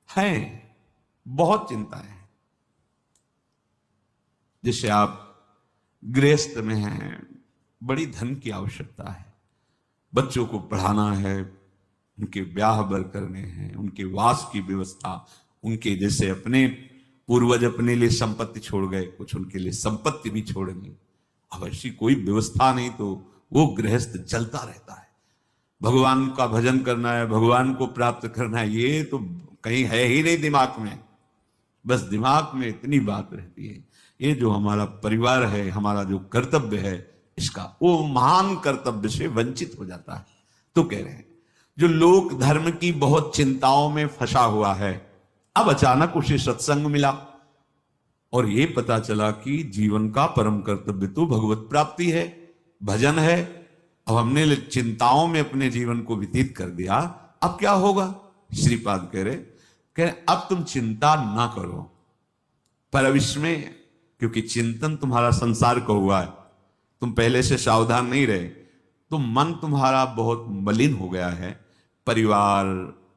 हैं, बहुत चिंताएं हैं। जैसे आप गृहस्थ में हैं, बड़ी धन की आवश्यकता है, बच्चों को पढ़ाना है, उनके ब्याह बर करने हैं, उनके वास की व्यवस्था, उनके जैसे अपने पूर्वज अपने लिए संपत्ति छोड़ गए, कुछ उनके लिए संपत्ति भी छोड़ेंगे। अब ऐसी कोई व्यवस्था नहीं तो वो गृहस्थ चलता रहता है। भगवान का भजन करना है, भगवान को प्राप्त करना है, ये तो कहीं है ही नहीं दिमाग में। बस दिमाग में इतनी बात रहती है, ये जो हमारा परिवार है, हमारा जो कर्तव्य है, इसका वो महान कर्तव्य से वंचित हो जाता है। तो कह रहे हैं जो लोक धर्म की बहुत चिंताओं में फंसा हुआ है, अब अचानक उसे सत्संग मिला और ये पता चला कि जीवन का परम कर्तव्य तो भगवत प्राप्ति है, भजन है। अब हमने चिंताओं में अपने जीवन को व्यतीत कर दिया, अब क्या होगा? श्रीपाद कह रहे अब तुम चिंता ना करो पर अब इसमें, क्योंकि चिंतन तुम्हारा संसार का हुआ है, तुम पहले से सावधान नहीं रहे, तो मन तुम्हारा बहुत मलिन हो गया है। परिवार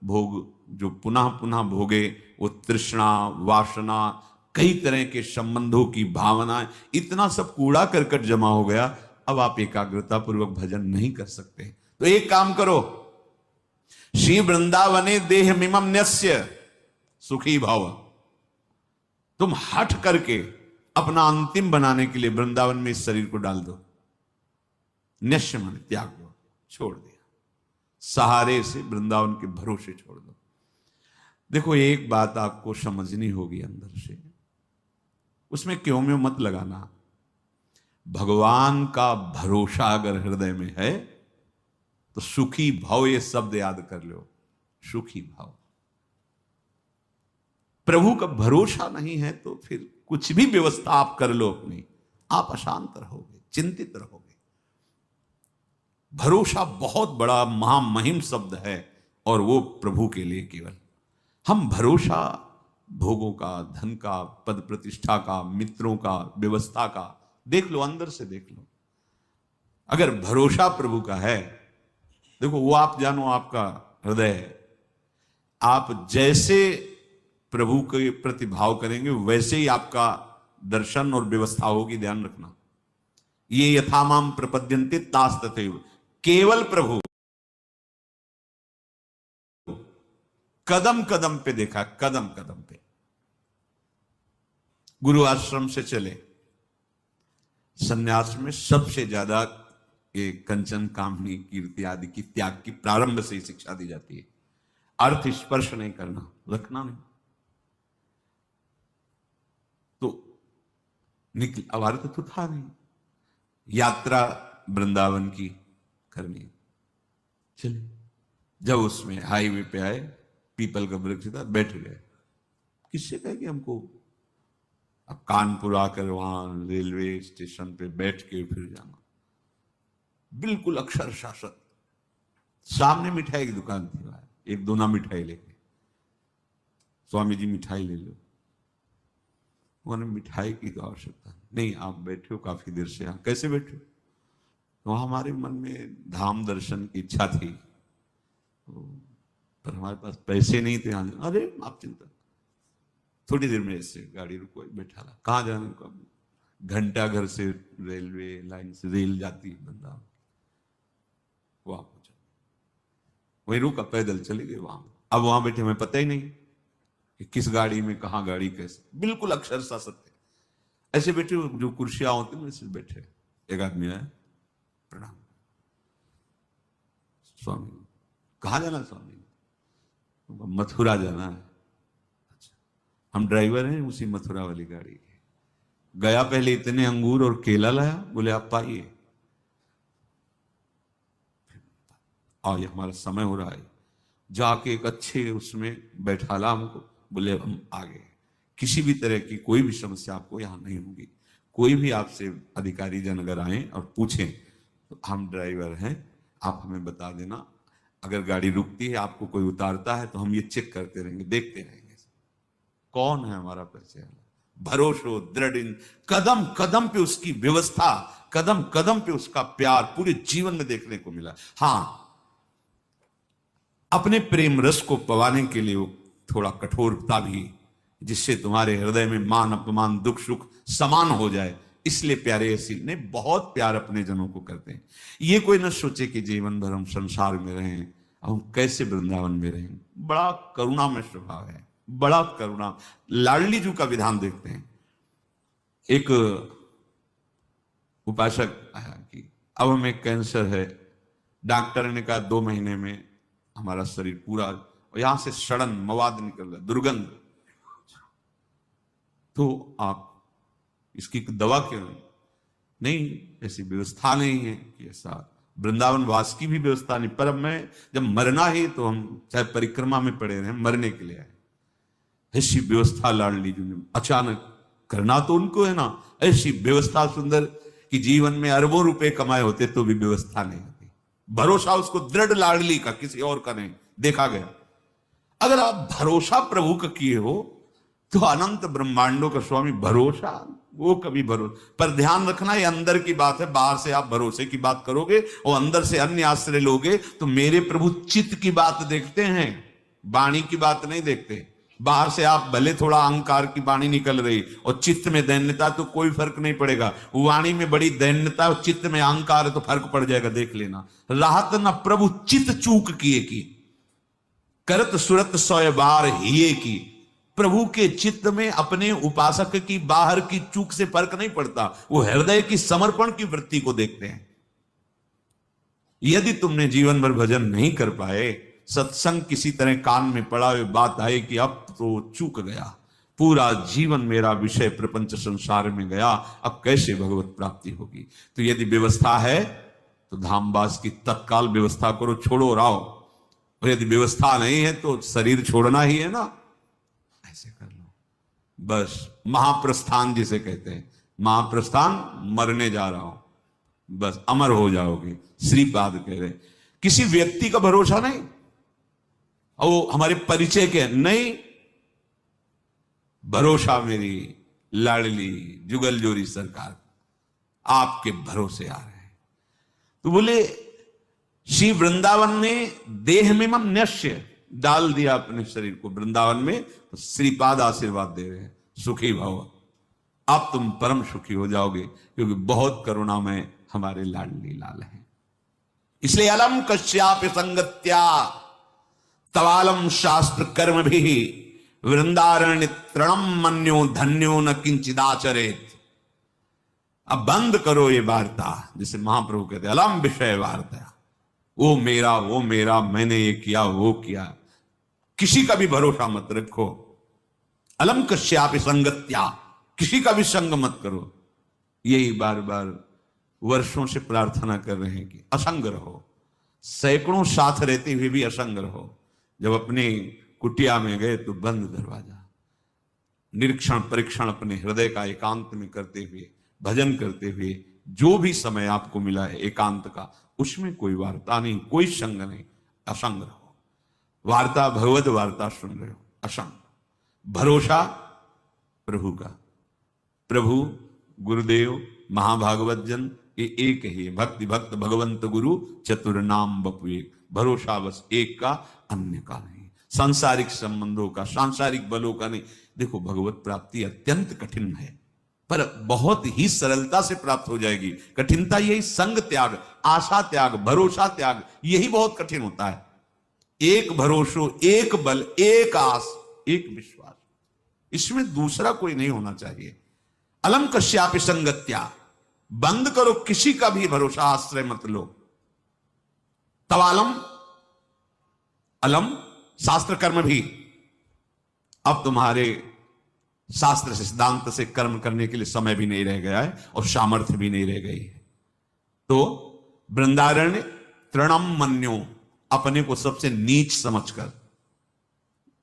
भोग जो पुनः पुनः भोगे, वो तृष्णा वासना, कई तरह के संबंधों की भावनाएं, इतना सब कूड़ा करकट जमा हो गया। अब आप एकाग्रता पूर्वक भजन नहीं कर सकते। तो एक काम करो, श्री वृंदावने देह मिमम न्यस्य सुखी भाव, तुम हट करके अपना अंतिम बनाने के लिए वृंदावन में इस शरीर को डाल दो। न्यस्य मन त्याग दो, छोड़ दिया, सहारे से वृंदावन के भरोसे छोड़ दो। देखो एक बात आपको समझनी होगी अंदर से, उसमें क्यों में मत लगाना। भगवान का भरोसा अगर हृदय में है तो सुखी भाव, ये शब्द याद कर लो, सुखी भाव। प्रभु का भरोसा नहीं है तो फिर कुछ भी व्यवस्था आप कर लो अपनी, आप अशांत रहोगे, चिंतित रहोगे। भरोसा बहुत बड़ा महामहिम शब्द है और वो प्रभु के लिए केवल। हम भरोसा भोगों का, धन का, पद प्रतिष्ठा का, मित्रों का, व्यवस्था का, देख लो, अंदर से देख लो। अगर भरोसा प्रभु का है, देखो वो आप जानो, आपका हृदय है, आप जैसे प्रभु के प्रति भाव करेंगे वैसे ही आपका दर्शन और व्यवस्था होगी। ध्यान रखना, ये यथामाम प्रपद्यन्ते तास तथैव, केवल प्रभु। कदम कदम पे देखा, कदम कदम पे। गुरु आश्रम से चले, सन्यास में सबसे ज्यादा ये कंचन कामनी कीर्ति आदि की त्याग की प्रारंभ से ही शिक्षा दी जाती है। अर्थ स्पर्श नहीं करना, रखना नहीं। तो निकल, अब अर्थ तो था नहीं, यात्रा वृंदावन की करनी। चले, जब उसमें हाईवे पे आए, पीपल का वृक्ष था, बैठ गए। किससे कहे कि हमको अब कानपुर आकर वहां रेलवे स्टेशन पे बैठ के फिर जाना, बिल्कुल अक्षर शासक। सामने मिठाई की दुकान थी, वहां एक दोना मिठाई लेके, स्वामी जी मिठाई ले लो। उन्होंने मिठाई की तो आवश्यकता नहीं, आप बैठे हो काफी देर से, यहाँ कैसे बैठे? तो हमारे मन में धाम दर्शन की इच्छा थी, पर हमारे पास पैसे नहीं थे। अरे आप चिंता, थोड़ी देर में ऐसे गाड़ी रुको, बैठा रहा। कहाँ जाने को? घंटा घर से रेलवे लाइन से रेल जाती है वृंदावन, वहां पहुंचा, वहीं रुका, पैदल चले गए वहां। अब वहां बैठे, हमें पता ही नहीं कि किस गाड़ी में, कहाँ गाड़ी, कैसे, बिल्कुल अक्षरशः सत्य। ऐसे बैठे, जो कुर्सियां होती हैं वैसे बैठे। एक आदमी आया, प्रणाम स्वामी। कहाँ जाना स्वामी? मथुरा जाना है। अच्छा, हम ड्राइवर हैं उसी मथुरा वाली गाड़ी के। गया, पहले इतने अंगूर और केला लाया, बोले आप पाइए, आओ ये हमारा समय हो रहा है। जाके एक अच्छे उसमें बैठाला हमको, बोले हम आ गए। किसी भी तरह की कोई भी समस्या आपको यहां नहीं होगी। कोई भी आपसे अधिकारी जन अगर आए और पूछें तो हम ड्राइवर हैं, आप हमें बता देना। अगर गाड़ी रुकती है, आपको कोई उतारता है, तो हम ये चेक करते रहेंगे, देखते रहेंगे कौन है हमारा परिचय। भरोसो दृढ़, कदम कदम पे उसकी व्यवस्था, कदम कदम पे उसका प्यार पूरे जीवन में देखने को मिला। हाँ, अपने प्रेम रस को पवाने के लिए वो थोड़ा कठोरता भी, जिससे तुम्हारे हृदय में मान अपमान दुख सुख समान हो जाए। इसलिए प्यारे ऐसी ने बहुत प्यार अपने जनों को करते हैं। ये कोई न सोचे कि जीवन भर हम संसार में रहें, हम कैसे वृंदावन में रहें। बड़ा करुणा में स्वभाव है, बड़ा करुणा। लाडली जी का विधान देखते हैं। एक उपासक आया कि अब हमें कैंसर है, डॉक्टर ने कहा 2 महीने में हमारा शरीर पूरा, यहां से सड़न मवाद निकल रहा, दुर्गंध, तो आप इसकी दवा क्यों नहीं? ऐसी व्यवस्था नहीं है कि ऐसा वृंदावन वास की भी व्यवस्था नहीं। पर अब मैं जब मरना ही तो हम चाहे परिक्रमा में पड़े रहे, मरने के लिए आए। ऐसी व्यवस्था लाडली जी ने, अचानक करना तो उनको है ना, ऐसी व्यवस्था सुंदर कि जीवन में अरबों रुपए कमाए होते तो भी व्यवस्था नहीं होती। भरोसा उसको दृढ़ लाडली का, किसी और का नहीं देखा गया। अगर आप भरोसा प्रभु का किए हो तो अनंत ब्रह्मांडों का स्वामी भरोसा, वो कभी भरोसा। पर ध्यान रखना ये अंदर की बात है, बाहर से आप भरोसे की बात करोगे और अंदर से अन्य आश्रय लोगे तो मेरे प्रभु चित्त की बात देखते हैं, वाणी की बात नहीं देखते। बाहर से आप भले थोड़ा अहंकार की वाणी निकल रही और चित्त में दैन्यता, तो कोई फर्क नहीं पड़ेगा। वाणी में बड़ी दैन्यता और चित्त में अहंकार है तो फर्क पड़ जाएगा, देख लेना। राहत न प्रभु चित्त चूक किए की, करत सुरत 100 बार हिये की। प्रभु के चित्त में अपने उपासक की बाहर की चूक से फर्क नहीं पड़ता, वो हृदय की समर्पण की वृत्ति को देखते हैं। यदि तुमने जीवन भर भजन नहीं कर पाए, सत्संग किसी तरह कान में पड़ा हुए बात आए कि अब तो चूक गया, पूरा जीवन मेरा विषय प्रपंच संसार में गया, अब कैसे भगवत प्राप्ति होगी? तो यदि व्यवस्था है तो धामवास की तत्काल व्यवस्था करो, छोड़ो राव। और यदि व्यवस्था नहीं है तो शरीर छोड़ना ही है ना, ऐसे कर लो बस। महाप्रस्थान जिसे कहते हैं, महाप्रस्थान, मरने जा रहा हूं, बस अमर हो जाओगे। श्रीपाद कह रहे किसी व्यक्ति का भरोसा नहीं, वो हमारे परिचय के नहीं, भरोसा मेरी लाडली जुगल जोरी सरकार आपके भरोसे आ रहे हैं। तो बोले श्री वृंदावन ने देह में मम न्यस्य डाल दिया अपने शरीर को वृंदावन में, तो श्रीपाद आशीर्वाद दे रहे हैं, सुखी भव, अब तुम परम सुखी हो जाओगे, क्योंकि बहुत करुणामय हमारे लाडली लाल हैं। इसलिए अलम कश्याप संगत्या तवालम शास्त्र कर्म भी वृंदारण्य तृणम मन्यो धन्यो न किंचिदाचरेत। अब बंद करो ये वार्ता, जिसे महाप्रभु कहते अलम विषय वार्ता, वो मेरा, मैंने ये किया वो किया, किसी का भी भरोसा मत रखो। अलम कश्यापि संगत्या, किसी का भी संग मत करो। यही बार बार वर्षों से प्रार्थना कर रहे हैं कि असंग रहो, सैकड़ों साथ रहते हुए भी असंग रहो। जब अपनी कुटिया में गए तो बंद दरवाजा, निरीक्षण परीक्षण अपने हृदय का एकांत में करते हुए, भजन करते हुए, जो भी समय आपको मिला है एकांत का, उसमें कोई वार्ता नहीं, कोई संग नहीं, असंग रहो। वार्ता भगवत वार्ता सुन रहे हो, असंग। भरोसा प्रभु का, प्रभु गुरुदेव महाभागवत जन ये एक ही है। भक्ति भक्त भगवंत गुरु चतुर नाम बपु एक, भरोसा बस एक का, अन्य का नहीं। सांसारिक संबंधों का, सांसारिक बलों का नहीं। देखो भगवत प्राप्ति अत्यंत कठिन है, पर बहुत ही सरलता से प्राप्त हो जाएगी। कठिनता यही संग त्याग, आशा त्याग, भरोसा त्याग, यही बहुत कठिन होता है। एक भरोसो, एक बल, एक आस, एक विश्वास, इसमें दूसरा कोई नहीं होना चाहिए। अलम कश्यापि संगत्या, बंद करो, किसी का भी भरोसा आश्रय मत लो। तवालम, अलम शास्त्र कर्म भी, अब तुम्हारे शास्त्र से सिद्धांत से कर्म करने के लिए समय भी नहीं रह गया है और सामर्थ्य भी नहीं रह गई है। तो वृंदारण्य तृणम मन्यो, अपने को सबसे नीच समझकर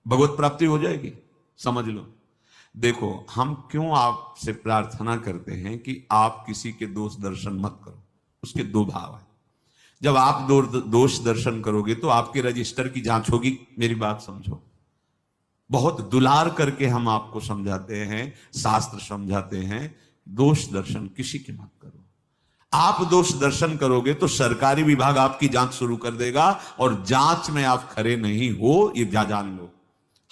भगवत प्राप्ति हो जाएगी, समझ लो। देखो हम क्यों आपसे प्रार्थना करते हैं कि आप किसी के दोष दर्शन मत करो, उसके दो भाव है। जब आप दोष दर्शन करोगे तो आपके रजिस्टर की जांच होगी, मेरी बात समझो। बहुत दुलार करके हम आपको समझाते हैं, शास्त्र समझाते हैं, दोष दर्शन किसी के मत करो। आप दोष दर्शन करोगे तो सरकारी विभाग आपकी जांच शुरू कर देगा, और जांच में आप खरे नहीं हो ये जान लो।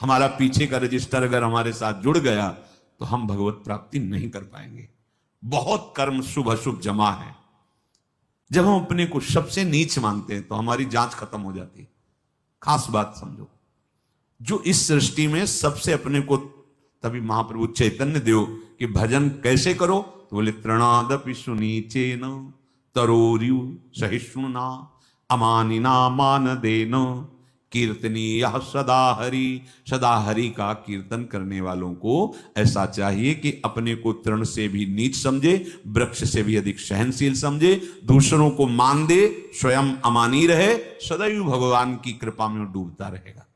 हमारा पीछे का रजिस्टर अगर हमारे साथ जुड़ गया तो हम भगवत प्राप्ति नहीं कर पाएंगे। बहुत कर्म शुभ अशुभ जमा है। जब हम अपने को सबसे नीच मानते हैं तो हमारी जांच खत्म हो जाती है। खास बात समझो, जो इस सृष्टि में सबसे अपने को, तभी महाप्रभु चैतन्य देव कि भजन कैसे करो, तो बोले तृणादपि सुनीचेन तरोर्यु सहिष्णुना अमानिना मान देन कीर्तनीय सदा हरि। सदा हरि का कीर्तन करने वालों को ऐसा चाहिए कि अपने को तृण से भी नीच समझे, वृक्ष से भी अधिक सहनशील समझे, दूसरों को मान दे, स्वयं अमानी रहे, सदैव भगवान की कृपा में डूबता रहेगा।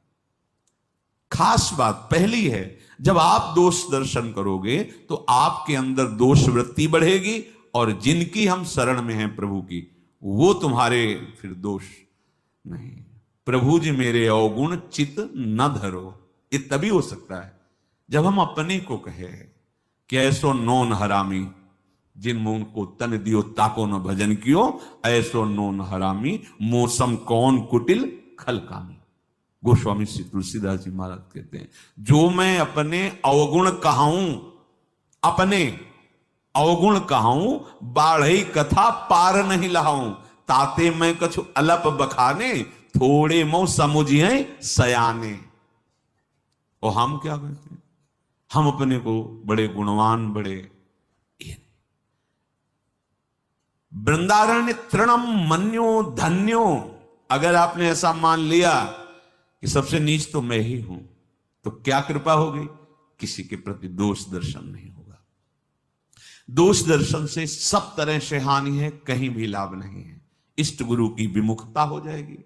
खास बात पहली है, जब आप दोष दर्शन करोगे तो आपके अंदर दोष वृत्ति बढ़ेगी, और जिनकी हम शरण में हैं प्रभु की, वो तुम्हारे फिर दोष नहीं। प्रभु जी मेरे अवगुण चित न धरो, ये तभी हो सकता है जब हम अपने को कहे कि ऐसो नोन हरामी जिन मुंह को तन दियो ताको न भजन कियो, ऐसो नोन हरामी मौसम कौन कुटिल खल कामी। गोस्वामी श्री तुलसीदास जी महाराज कहते हैं, जो मैं अपने अवगुण कहाऊं, अपने अवगुण कहाऊं, बाढ़ई कथा पार नहीं लहाऊं, ताते मैं कछु अलप बखाने, थोड़े मो समुझिए सयाने। और हम क्या करते हैं, हम अपने को बड़े गुणवान, बड़े वृंदारण्य तृणम मन्यो धन्यो। अगर आपने ऐसा मान लिया कि सबसे नीच तो मैं ही हूं, तो क्या कृपा होगी, किसी के प्रति दोष दर्शन नहीं होगा। दोष दर्शन से सब तरह से हानि है, कहीं भी लाभ नहीं है। इष्ट गुरु की विमुखता हो जाएगी,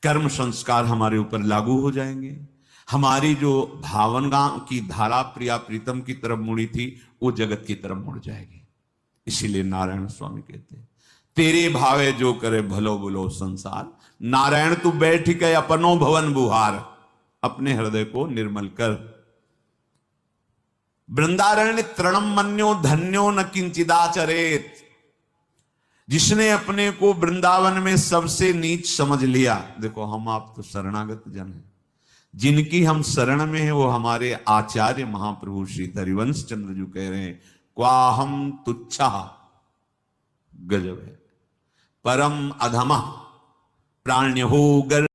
कर्म संस्कार हमारे ऊपर लागू हो जाएंगे, हमारी जो भावना की धारा प्रिया प्रीतम की तरफ मुड़ी थी वो जगत की तरफ मुड़ जाएगी। इसीलिए नारायण स्वामी कहते हैं, तेरे भावे जो करे भलो बुलो संसार, नारायण तू बैठ के अपनो भवन बुहार, अपने हृदय को निर्मल कर। वृंदारण्य तृणम मन्यो धन्यो न किंचिदाचरेत। जिसने अपने को वृंदावन में सबसे नीच समझ लिया, देखो हम आप तो शरणागत जन हैं, जिनकी हम शरण में है वो हमारे आचार्य महाप्रभु श्री हरिवंश चंद्र जी कह रहे हैं, क्वाहम तुच्छा, गजब है, परम अधमा प्राण्य हो गर